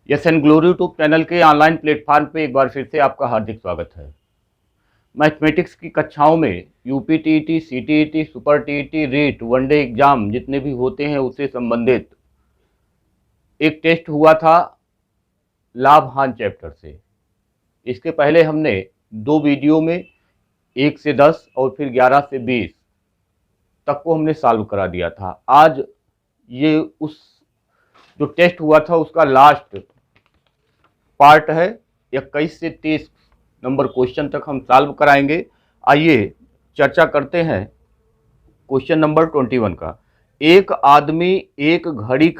Yes and glory YouTube channel के online platform पे एक बार फिर से आपका हार्दिक स्वागत है। मैथमेटिक्स की कक्षाओं में UP TET, CTET, super TET, REET, one day exam जितने भी होते हैं उससे संबंधित एक टेस्ट हुआ था लाभ हानि चैप्टर से। इसके पहले हमने दो वीडियो में 1 से 10 और फिर 11 से 20 तक को हमने सॉल्व करा दिया था। आज ये उस जो टेस्ट हुआ था उसका लास्ट पार्ट है। 21 से 30 नंबर क्वेश्चन तक हम सॉल्व कराएंगे। आइए चर्चा करते हैं क्वेश्चन नंबर 21 का। एक आदमी एक घड़ी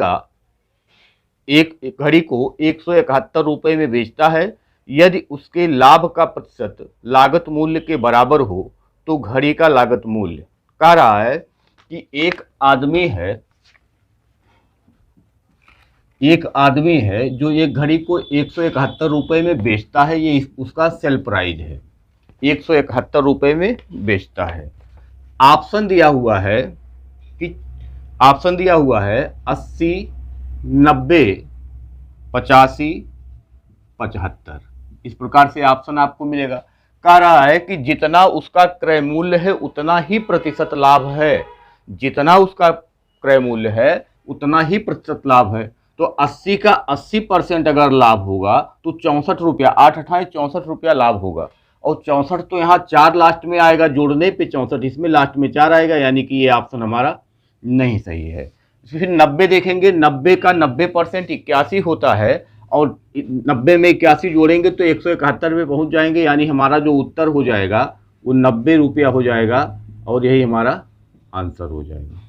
को 171 रुपये में बेचता है। यदि उसके लाभ का प्रतिशत लागत मूल्य के बराबर हो तो घड़ी का लागत मूल्य। कह रहा है कि एक आदमी है जो एक घड़ी को 171 रुपये में बेचता है। ये उसका सेल प्राइस है, 171 रुपये में बेचता है। ऑप्शन दिया हुआ है 80, 90, 85, 75। इस प्रकार से ऑप्शन आपको मिलेगा। कह रहा है कि जितना उसका क्रय मूल्य है उतना ही प्रतिशत लाभ है। जितना उसका क्रय मूल्य है उतना ही प्रतिशत लाभ है। तो 80 का 80% अगर लाभ होगा तो 64 रुपया, 8 अठाई 64 रुपया लाभ होगा। और 64 तो यहाँ 4 लास्ट में आएगा, जोड़ने पे 64, इसमें लास्ट में 4 आएगा, यानी कि ये ऑप्शन हमारा नहीं सही है। फिर 90 देखेंगे, 90 का 90% 81 होता है और 90 में 81 जोड़ेंगे तो 171 में पहुंच जाएंगे, यानी हमारा जो उत्तर हो जाएगा वो 90 रुपया हो जाएगा और यही हमारा आंसर हो जाएगा।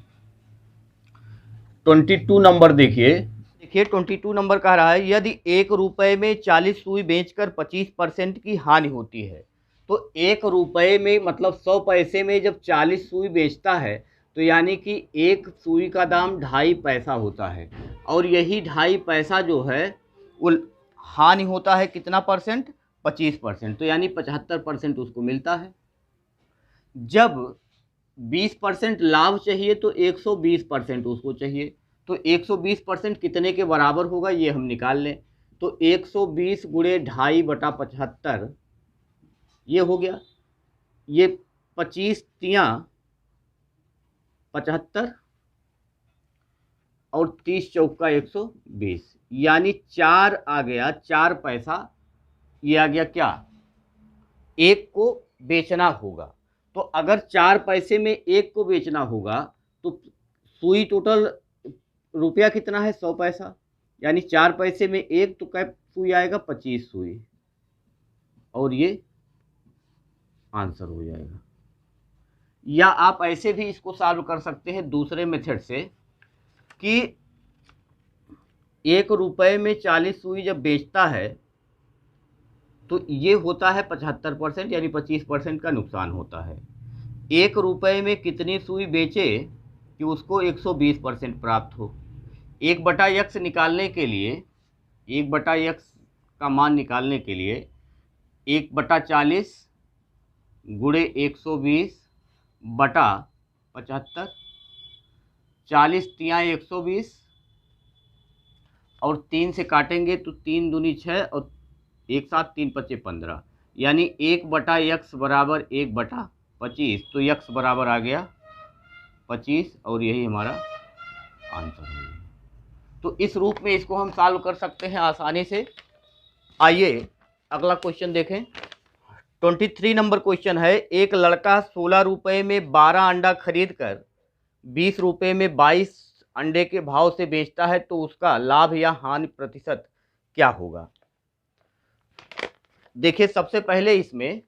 22 नंबर देखिए 22 नंबर कह रहा है यदि 1 रुपये में 40 सुई बेचकर 25% की हानि होती है। तो 1 रुपये में मतलब 100 पैसे में जब 40 सुई बेचता है तो यानी कि एक सुई का दाम 2.5 पैसा होता है और यही 2.5 पैसा जो है वो हानि होता है कितना परसेंट, 25%। तो यानी 75% उसको मिलता है। जब 20% लाभ चाहिए तो 120% उसको चाहिए। तो 120% कितने के बराबर होगा ये हम निकाल लें। तो 120 गुणे 2.5/75 ये हो गया। ये 25 तियां 75 और 30 चौका 120, यानी 4 आ गया, 4 पैसा ये आ गया। क्या एक को बेचना होगा। तो अगर 4 पैसे में एक को बेचना होगा तो सुई टोटल रुपया कितना है, 100 पैसा, यानी 4 पैसे में एक, तो क्या सुई आएगा, 25 सुई, और ये आंसर हो जाएगा। या आप ऐसे भी इसको सॉल्व कर सकते हैं दूसरे मेथड से कि 1 रुपये में 40 सुई जब बेचता है तो ये होता है 75%, यानी 25% का नुकसान होता है। 1 रुपये में कितनी सुई बेचे कि उसको 120% प्राप्त हो। 1/x निकालने के लिए, 1/x का मान निकालने के लिए 1/40 गुणे 120/75, 40 तियां 120 और 3 से काटेंगे तो 3 दूनी 6 और एक साथ 3 पच्चे 15, यानी 1/x बराबर 1/25। तो x बराबर आ गया 25 और यही हमारा आंसर है। तो इस रूप में इसको हम सॉल्व कर सकते हैं आसानी से। आइए अगला क्वेश्चन देखें। 23 नंबर क्वेश्चन है एक लड़का 16 रुपये में 12 अंडा खरीद कर 20 रुपये में 22 अंडे के भाव से बेचता है, तो उसका लाभ या हानि प्रतिशत क्या होगा। देखिए सबसे पहले इसमें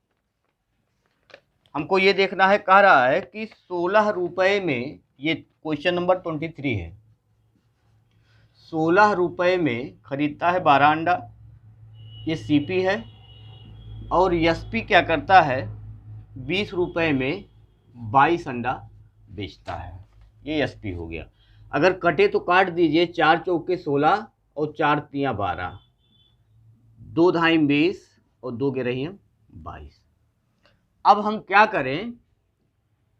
हमको ये देखना है। कह रहा है कि 16 रुपये में, ये क्वेश्चन नंबर 23 है, 16 रुपये में खरीदता है 12 अंडा, ये सीपी है, और एसपी क्या करता है 20 रुपये में 22 अंडा बेचता है। ये एसपी हो गया। अगर कटे तो काट दीजिए, 4 चौके 16 और 4 तियां 12, 2 धाई 20 और 2 गे रही हैं 22। अब हम क्या करें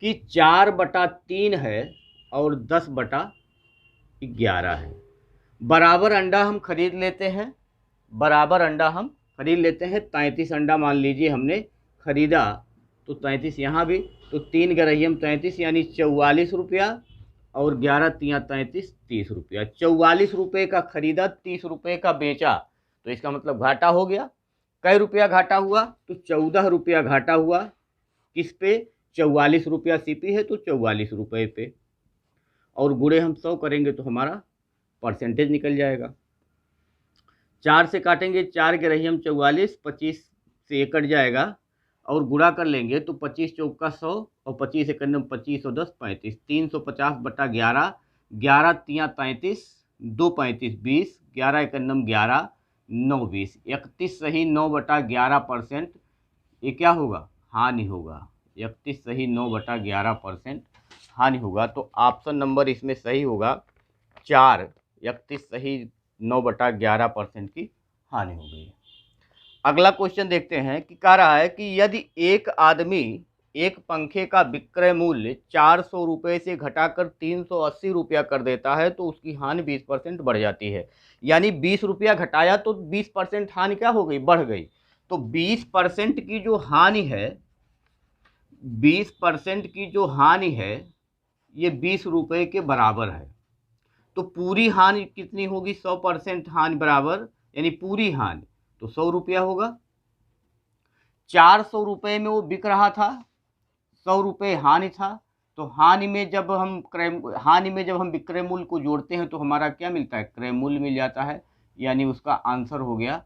कि 4/3 है और 10/11 है, बराबर अंडा हम खरीद लेते हैं बराबर अंडा हम खरीद लेते हैं। 33 अंडा मान लीजिए हमने खरीदा, तो 33 यहाँ भी, तो 3 गरहियम 33 यानी 44 रुपया, और 11 तियाँ 33 30 रुपया। 44 रुपये का खरीदा, 30 रुपये का बेचा, तो इसका मतलब घाटा हो गया। कई रुपया घाटा हुआ? तो 14 रुपया घाटा हुआ। किस पे? 44 रुपया सीपी है तो 44 रुपये पे, और गुणे हम 100 करेंगे तो हमारा परसेंटेज निकल जाएगा। 4 से काटेंगे, 4 गरहियम 44, 25 से 1 कट जाएगा, और गुणा कर लेंगे तो 25 चौका 100, और 25 एक 25 और 10 35, 350/11, 11 तियाँ 33, 2 35 20, 11 एक 11, 9 20, 31 सही 9/11%। ये क्या होगा? हानि होगा। 31 सही 9/11% हानि होगा। तो ऑप्शन नंबर इसमें सही होगा 4। 31 सही 9/11% की हानि हो गई। अगला क्वेश्चन देखते हैं कि कह रहा है कि यदि एक आदमी एक पंखे का विक्रय मूल्य 400 रुपये से घटाकर 380 रुपया कर देता है तो उसकी हानि 20% बढ़ जाती है। यानी 20 रुपया घटाया तो 20% हानि क्या हो गई? बढ़ गई। तो 20% की जो हानि है, 20% की जो हानि है, ये 20 रुपये के बराबर है। तो पूरी हानि कितनी होगी? 100% हानि बराबर, यानी पूरी हानि तो 100 रुपया होगा। 400 रुपये में वो बिक रहा था, 100 रुपये हानि था। तो हानि में जब हम विक्रय मूल्य को जोड़ते हैं तो हमारा क्या मिलता है? क्रय मूल्य मिल जाता है। यानी उसका आंसर हो गया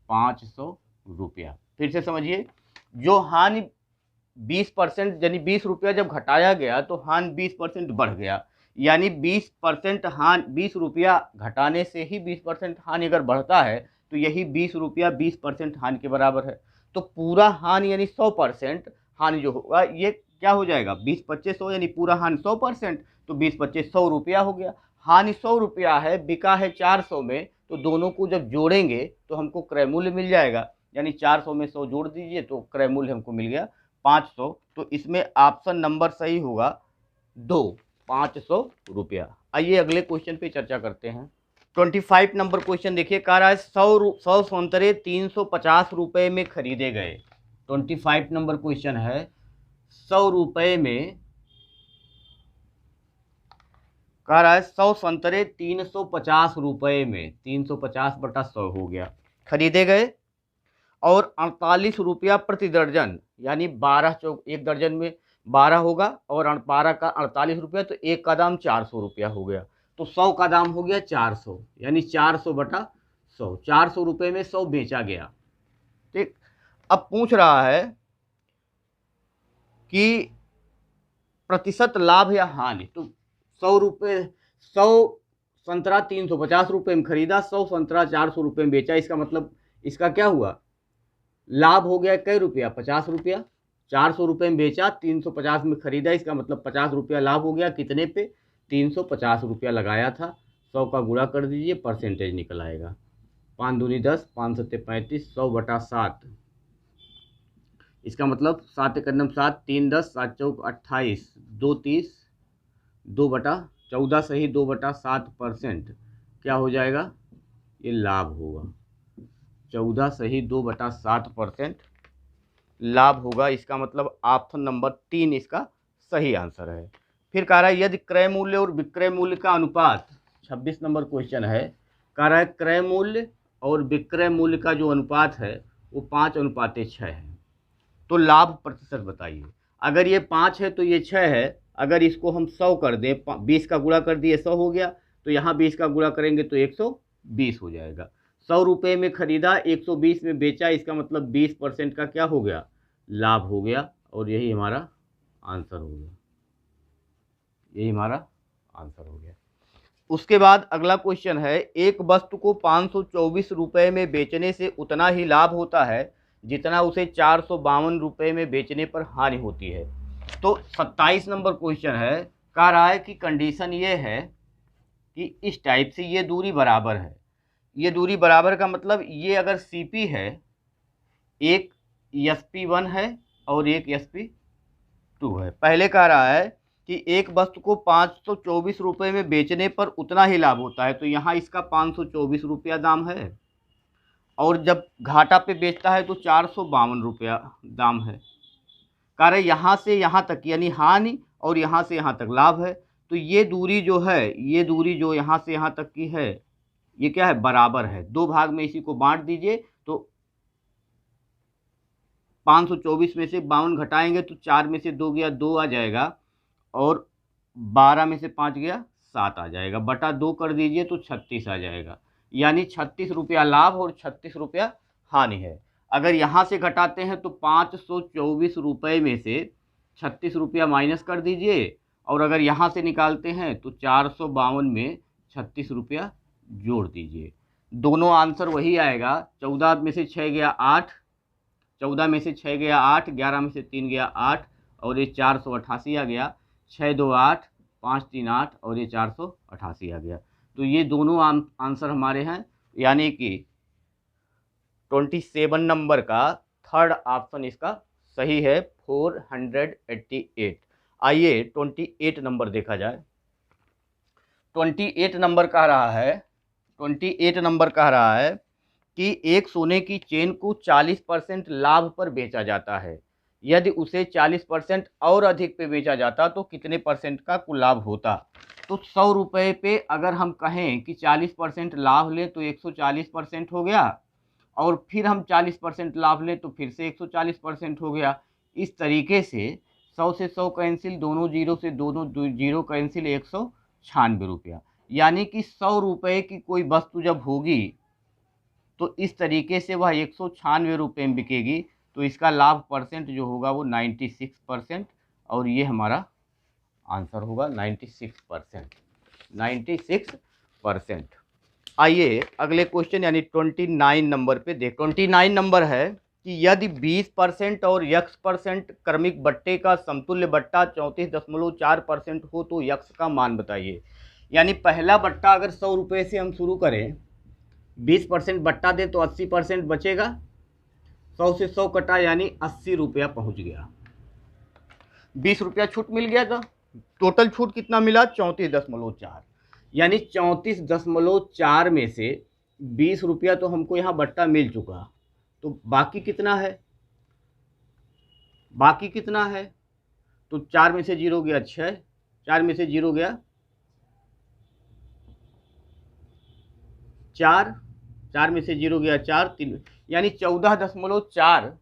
500 रुपया। फिर से समझिए, जो हानि 20%, यानी 20 रुपया जब घटाया गया तो हानि 20% बढ़ गया। यानी 20% हानि, 20 रुपया घटाने से ही 20% हानि अगर बढ़ता है तो यही 20 रुपया 20% हानि के बराबर है। तो पूरा हानि यानी 100% हानि जो होगा, ये क्या हो जाएगा? 20-25 100, यानी पूरा हानि 100%, तो 20-25 100 रुपया हो गया। हानि 100 रुपया है, बिका है 400 में, तो दोनों को जब जोड़ेंगे तो हमको क्रय मूल्य मिल जाएगा। यानी 400 में 100 जोड़ दीजिए तो क्रय मूल्य हमको मिल गया 500। तो इसमें ऑप्शन नंबर सही होगा 2, 500 रुपया। आइए अगले क्वेश्चन पे चर्चा करते हैं। 25 नंबर क्वेश्चन देखिए, कह रहा है 100 संतरे 350 रुपये में खरीदे गए। 25 नंबर क्वेश्चन है, 100 रुपये में कह रहा है 100 संतरे 350 रुपये में, 350/100 हो गया, खरीदे गए, और 48 रुपया प्रति दर्जन, यानी 12 चौक, एक दर्जन में 12 होगा, और 12 का 48 रुपया, तो एक का दाम 400 रुपया हो गया। तो 100 का दाम हो गया 400, यानी 400/100, 400 रुपये में 100 बेचा गया। ठीक, अब पूछ रहा है कि प्रतिशत लाभ या हानि। तो 100 संतरा 350 रुपये में खरीदा, 100 संतरा 400 रुपये में बेचा। इसका मतलब इसका क्या हुआ? लाभ हो गया कई रुपया? 50 रुपया। 400 रुपये में बेचा, 350 में खरीदा, इसका मतलब 50 रुपया लाभ हो गया। कितने पे? 350 रुपया लगाया था। 100 का गुणा कर दीजिए, परसेंटेज निकल आएगा। 5 दूनी 10, 5 सत्ते 35, 100/7। इसका मतलब 7 एक 7, 3 10, 7 चौक 28, 2 30, 2/14 सही 2/7% क्या हो जाएगा? ये लाभ होगा। 14 सही 2/7% लाभ होगा। इसका मतलब ऑप्शन नंबर 3 इसका सही आंसर है। फिर कह रहा है यदि क्रय मूल्य और विक्रय मूल्य का अनुपात, 26 नंबर क्वेश्चन है, कह रहा है क्रय मूल्य और विक्रय मूल्य का जो अनुपात है वो 5:6 है। तो लाभ प्रतिशत बताइए। अगर ये 5 है तो ये 6 है। अगर इसको हम 100 कर दें, 20 का गुणा कर दिए 100 हो गया, तो यहाँ 20 का गुणा करेंगे तो 120 हो जाएगा। 100 रुपये में खरीदा, 120 में बेचा, इसका मतलब 20% का क्या हो गया? लाभ हो गया, और यही हमारा आंसर हो गया। यही हमारा आंसर हो गया। उसके बाद अगला क्वेश्चन है, एक वस्तु को 524 रुपये में बेचने से उतना ही लाभ होता है जितना उसे 452 रुपये में बेचने पर हानि होती है। तो 27 नंबर क्वेश्चन है, कह रहा है कि कंडीशन ये है कि इस टाइप से ये दूरी बराबर है। ये दूरी बराबर का मतलब ये अगर CP है, एक SP1 है और एक SP2 है। पहले कह रहा है कि एक वस्तु को 524 रुपये में बेचने पर उतना ही लाभ होता है, तो यहाँ इसका 524 रुपया दाम है। और जब घाटा पे बेचता है तो 452 रुपया दाम है। कह रहे यहाँ से यहाँ तक यानी हानि और यहाँ से यहाँ तक लाभ है। तो ये दूरी जो है, ये दूरी जो यहाँ से यहाँ तक की है, ये क्या है, बराबर है। दो भाग में इसी को बांट दीजिए तो 524 में से 52 घटाएंगे तो 4 में से 2 गया 2 आ जाएगा, और 12 में से 5 गया 7 आ जाएगा, बटा 2 कर दीजिए तो 36 आ जाएगा। यानी 36 रुपया लाभ और 36 रुपया हानि है। अगर यहाँ से घटाते हैं तो 524 रुपये में से 36 रुपया माइनस कर दीजिए, और अगर यहाँ से निकालते हैं तो 452 में 36 रुपया जोड़ दीजिए। दोनों आंसर वही आएगा। 14 में से 6 गया 8, 14 में से 6 गया 8, 11 में से 3 गया 8, और ये 488 आ गया। 6 2 8, 5 3 8, और ये 488 आ गया। तो ये दोनों आंसर हमारे हैं, यानी कि 27 नंबर का थर्ड ऑप्शन इसका सही है, 488। आइए 28 नंबर देखा जाए। 28 नंबर कह रहा है, 28 नंबर कह रहा है कि एक सोने की चेन को 40% लाभ पर बेचा जाता है। यदि उसे 40% और अधिक पे बेचा जाता तो कितने परसेंट का कुल लाभ होता। तो 100 रुपये पे अगर हम कहें कि 40% लाभ लें तो 140% हो गया, और फिर हम 40% लाभ लें तो फिर से 140% हो गया। इस तरीके से 100 से 100 कैंसिल, दोनों जीरो से दोनों जीरो कैंसिल, 196 रुपया। यानी कि 100 रुपये की कोई वस्तु जब होगी तो इस तरीके से वह 196 रुपये में बिकेगी। तो इसका लाभ परसेंट जो होगा वो 96%, और ये हमारा आंसर होगा 96%, 96%। आइए अगले क्वेश्चन यानी 29 नंबर पे देख। 29 नंबर है कि यदि 20% और x% क्रमिक बट्टे का समतुल्य बट्टा 34.4% हो तो x का मान बताइए। यानी पहला बट्टा अगर 100 रुपये से हम शुरू करें, 20% बट्टा दे तो 80% बचेगा। 100 से 100 कटा यानी 80 रुपया पहुँच गया। 20 रुपया छूट मिल गया था। टोटल छूट कितना मिला, 34.4। यानी 34.4 में से 20 रुपया तो हमको यहाँ बट्टा मिल चुका। तो बाकी कितना है, बाकी कितना है, तो 4 में से 0 गया 6, 4 में से 0 गया 4, 4 में से 0 गया 4, 3, यानी 14.4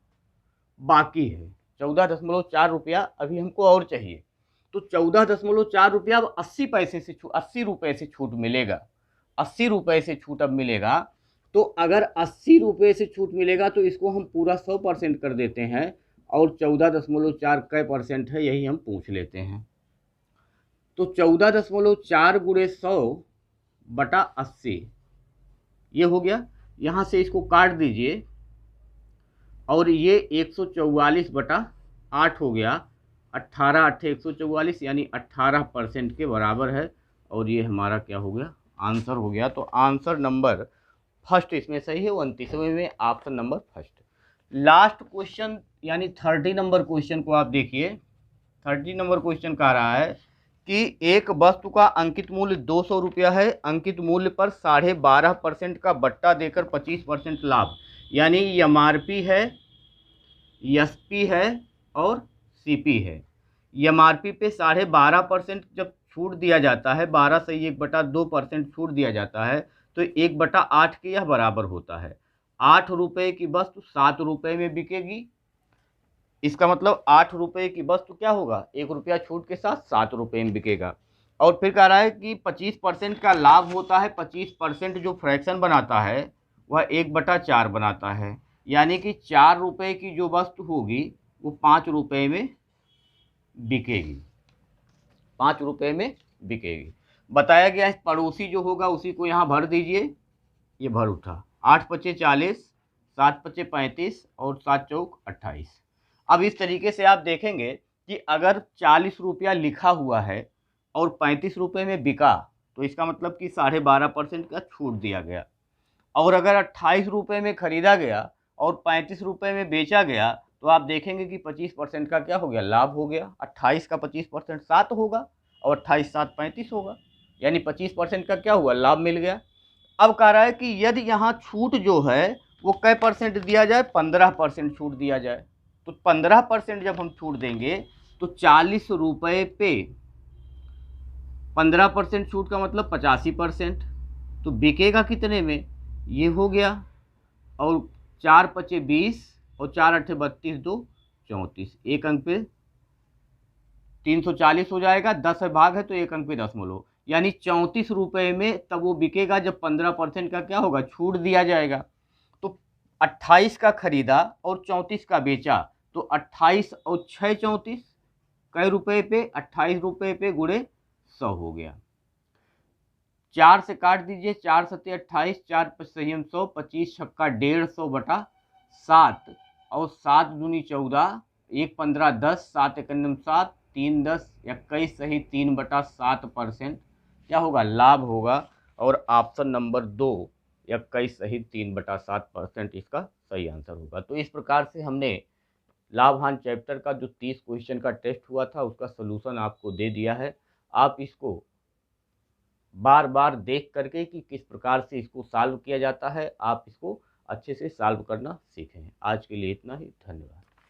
बाकी है। 14.4 रुपया अभी हमको और चाहिए। तो 14.4 रुपया अब 80 पैसे से 80 रुपये से छूट मिलेगा। 80 रुपये से छूट अब मिलेगा। तो अगर 80 रुपये से छूट मिलेगा तो इसको हम पूरा 100% कर देते हैं, और 14.4 कै परसेंट है यही हम पूछ लेते हैं। तो 14.4 गुणे 100 बटा 80 ये हो गया। यहाँ से इसको काट दीजिए, और ये 144/8 हो गया। 18 8 144 यानी 18% के बराबर है, और ये हमारा क्या हो गया, आंसर हो गया। तो आंसर नंबर फर्स्ट इसमें सही है, 29वें में option number first. Last question यानी 30 नंबर क्वेश्चन को आप देखिए। 30 नंबर क्वेश्चन कह रहा है कि एक वस्तु का अंकित मूल्य 200 रुपया है, अंकित मूल्य पर 12.5% का बट्टा देकर 25% लाभ, यानी एमआरपी है, एसपी है और सीपी है। एमआरपी पे 12.5% जब छूट दिया जाता है, 12 से 1/2% छूट दिया जाता है, तो 1/8 के यह बराबर होता है। 8 रुपये की वस्तु 7 रुपये में बिकेगी। इसका मतलब 8 रुपये की वस्तु क्या होगा, 1 रुपया छूट के साथ 7 रुपये में बिकेगा। और फिर कह रहा है कि 25% का लाभ होता है। 25% जो फ्रैक्शन बनाता है वह 1/4 बनाता है, यानी कि 4 रुपये की जो वस्तु होगी वो 5 रुपये में बिकेगी, 5 रुपये में बिकेगी। बताया गया है पड़ोसी जो होगा उसी को यहाँ भर दीजिए। ये भर उठा, 8 पचे 40, 7 पचे 35 और 7 चौक 28। अब इस तरीके से आप देखेंगे कि अगर 40 रुपया लिखा हुआ है और 35 रुपये में बिका तो इसका मतलब कि 12.5% का छूट दिया गया। और अगर 28 रुपये में ख़रीदा गया और 35 रुपये में बेचा गया तो आप देखेंगे कि 25% का क्या हो गया, लाभ हो गया। 28 का 25% 7 होगा, और 28 7 35 होगा, यानी 25% का क्या हुआ, लाभ मिल गया। अब कह रहा है कि यदि यहाँ छूट जो है वो कै परसेंट दिया जाए, 15% छूट दिया जाए। तो 15% जब हम छूट देंगे तो 40 रुपये पे 15% छूट का मतलब 85%, तो बिकेगा कितने में, ये हो गया। और 4 पचे 20 और 4 अठे 32, 2 34, एक अंक पे 340 हो जाएगा, 10 भाग है तो एक अंक पे दशमलव लो, यानी 34 रुपये में तब वो बिकेगा जब 15% का क्या होगा, छूट दिया जाएगा। तो 28 का खरीदा और 34 का बेचा, तो 28 और 6 34 कै रुपये पे, 28 रुपये पे गुणे 100 हो गया। 4 से काट दीजिए, 4 सत्ते 28, 4 पचम 100, 25 छक्का 150 बटा 7 और 7 दूनी 14, 1 15 10, 7 एकम 7, 3 10 21 सही 3/7% क्या होगा, लाभ होगा। और ऑप्शन नंबर 2 21 सही 3/7% इसका सही आंसर होगा। तो इस प्रकार से हमने लाभ हानि चैप्टर का जो 30 क्वेश्चन का टेस्ट हुआ था उसका सोल्यूशन आपको दे दिया है। आप इसको बार बार देख करके कि किस प्रकार से इसको सॉल्व किया जाता है, आप इसको अच्छे से सॉल्व करना सीखें। आज के लिए इतना ही, धन्यवाद।